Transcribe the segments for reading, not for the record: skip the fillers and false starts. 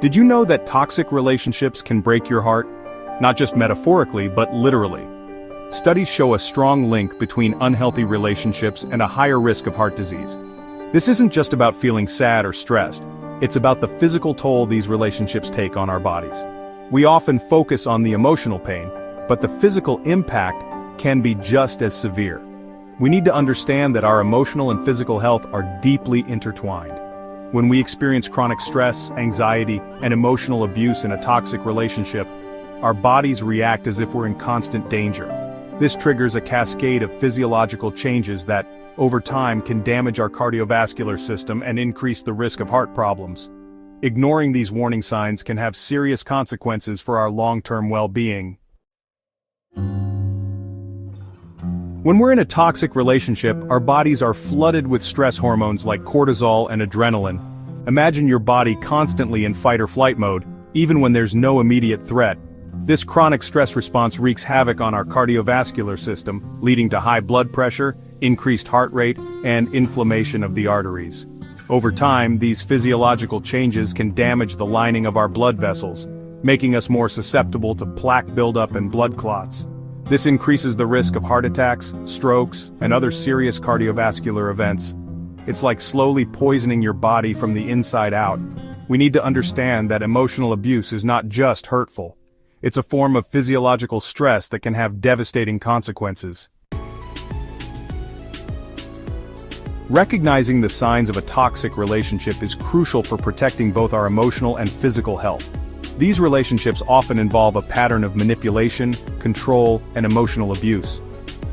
Did you know that toxic relationships can break your heart? Not just metaphorically, but literally. Studies show a strong link between unhealthy relationships and a higher risk of heart disease. This isn't just about feeling sad or stressed, it's about the physical toll these relationships take on our bodies. We often focus on the emotional pain, but the physical impact can be just as severe. We need to understand that our emotional and physical health are deeply intertwined. When we experience chronic stress, anxiety, and emotional abuse in a toxic relationship, our bodies react as if we're in constant danger. This triggers a cascade of physiological changes that, over time, can damage our cardiovascular system and increase the risk of heart problems. Ignoring these warning signs can have serious consequences for our long-term well-being. When we're in a toxic relationship, our bodies are flooded with stress hormones like cortisol and adrenaline. Imagine your body constantly in fight or flight mode, even when there's no immediate threat. This chronic stress response wreaks havoc on our cardiovascular system, leading to high blood pressure, increased heart rate, and inflammation of the arteries. Over time, these physiological changes can damage the lining of our blood vessels, making us more susceptible to plaque buildup and blood clots. This increases the risk of heart attacks, strokes, and other serious cardiovascular events. It's like slowly poisoning your body from the inside out. We need to understand that emotional abuse is not just hurtful. It's a form of physiological stress that can have devastating consequences. Recognizing the signs of a toxic relationship is crucial for protecting both our emotional and physical health. These relationships often involve a pattern of manipulation, control, and emotional abuse.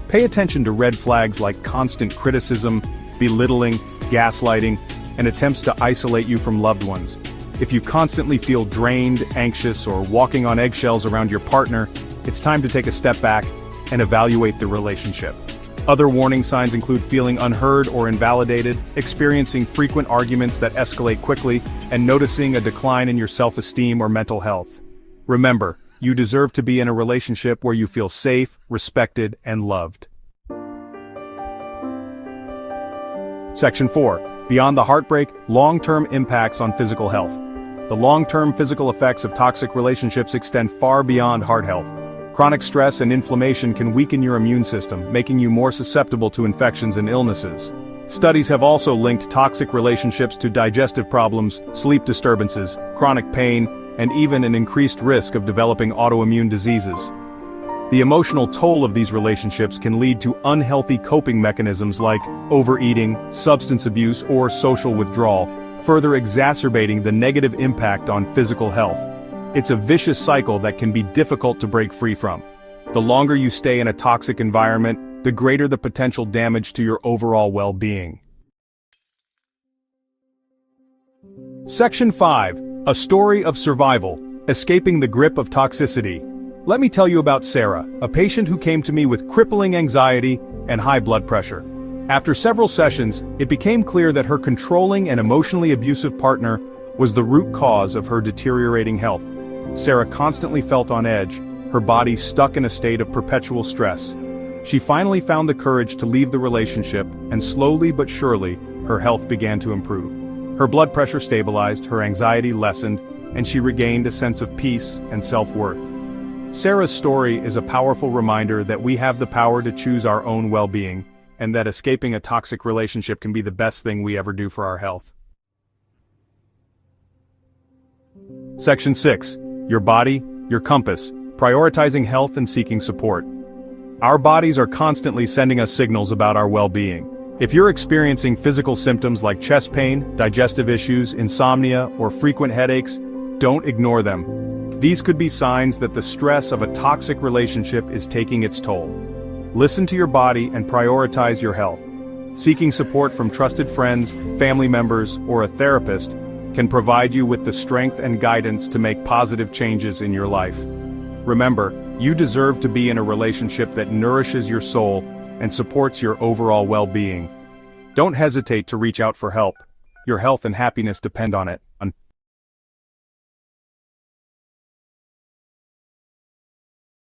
Pay attention to red flags like constant criticism, belittling, gaslighting, and attempts to isolate you from loved ones. If you constantly feel drained, anxious, or walking on eggshells around your partner, it's time to take a step back and evaluate the relationship. Other warning signs include feeling unheard or invalidated, experiencing frequent arguments that escalate quickly, and noticing a decline in your self-esteem or mental health. Remember, you deserve to be in a relationship where you feel safe, respected, and loved. Section 4. Beyond the heartbreak, long-term impacts on physical health. The long-term physical effects of toxic relationships extend far beyond heart health. Chronic stress and inflammation can weaken your immune system, making you more susceptible to infections and illnesses. Studies have also linked toxic relationships to digestive problems, sleep disturbances, chronic pain, and even an increased risk of developing autoimmune diseases. The emotional toll of these relationships can lead to unhealthy coping mechanisms like overeating, substance abuse, or social withdrawal, further exacerbating the negative impact on physical health. It's a vicious cycle that can be difficult to break free from. The longer you stay in a toxic environment, the greater the potential damage to your overall well-being. Section 5. A story of survival, escaping the grip of toxicity. Let me tell you about Sarah, a patient who came to me with crippling anxiety and high blood pressure. After several sessions, it became clear that her controlling and emotionally abusive partner was the root cause of her deteriorating health. Sarah constantly felt on edge, her body stuck in a state of perpetual stress. She finally found the courage to leave the relationship, and slowly but surely, her health began to improve. Her blood pressure stabilized, her anxiety lessened, and she regained a sense of peace and self-worth. Sarah's story is a powerful reminder that we have the power to choose our own well-being, and that escaping a toxic relationship can be the best thing we ever do for our health. Section 6. Your body, your compass, prioritizing health and seeking support. Our bodies are constantly sending us signals about our well-being. If you're experiencing physical symptoms like chest pain, digestive issues, insomnia, or frequent headaches, don't ignore them. These could be signs that the stress of a toxic relationship is taking its toll. Listen to your body and prioritize your health. Seeking support from trusted friends, family members, or a therapist can provide you with the strength and guidance to make positive changes in your life. Remember, you deserve to be in a relationship that nourishes your soul and supports your overall well-being. Don't hesitate to reach out for help. Your health and happiness depend on it.